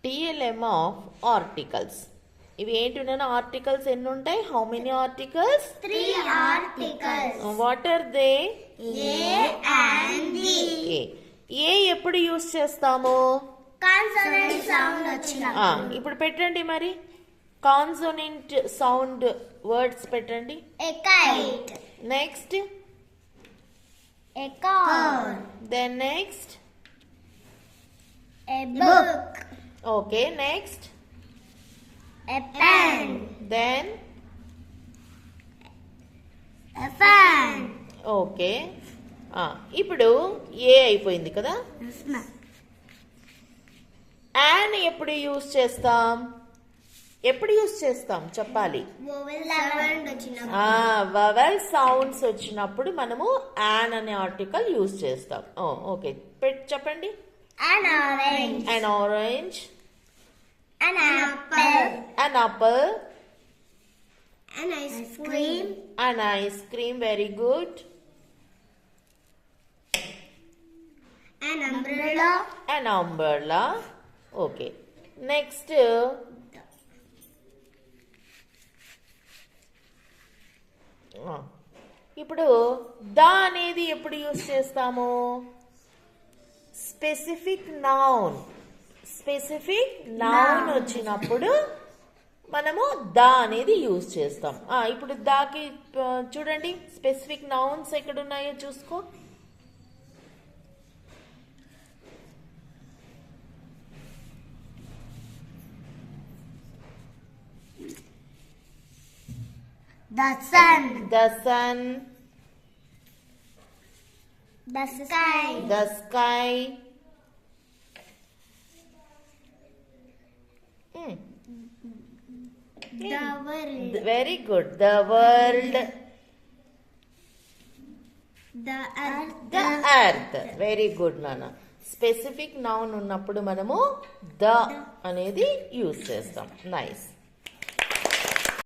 TLM of articles. ఇవి ఏంటి articles ఎన్ని ఉంటాయి? How many articles? 3 articles. What are they? A and D. A ఎప్పుడు యూస్ చేస్తాము? Consonant sound వచ్చినప్పుడు. ఇప్పుడు పెట్టండి మరి కాన్సోనెంట్ సౌండ్ వర్డ్స్ పెట్టండి. A kite. Next A car. Then next A book. Okay next A pen. Then A fan. Okay ఇప్పుడు A అయిపోయింది కదా. యాన్ ఎప్పుడు యూస్ చేస్తాం? ఎప్పుడు యూస్ చేస్తాం చెప్పాలి. వవెల్ సౌండ్స్ వచ్చినప్పుడు మనము యాన్ అనే ఆర్టికల్ యూస్ చేస్తాం. ఓకే చెప్పండి. An orange. An orange. An apple. An apple. An ice cream. An ice cream. Very good. An umbrella. An umbrella. Okay. Next. ఇప్పుడు ద అనేది ఎప్పుడు యూస్ చేస్తాము? స్పెసిఫిక్ నౌన్ వచ్చినప్పుడు మనము ద అనేది యూజ్ చేస్తాం. ఇప్పుడు దాకి చూడండి స్పెసిఫిక్ నౌన్స్ ఎక్కడ ఉన్నాయో చూసుకో. The sun. The sun. The sky. The sky. The world. Very good. The world. The earth. The earth. Very good, Nana. Specific noun ఉన్నప్పుడు మనము ద అనేది యూజ్ చేస్తాం. నైస్.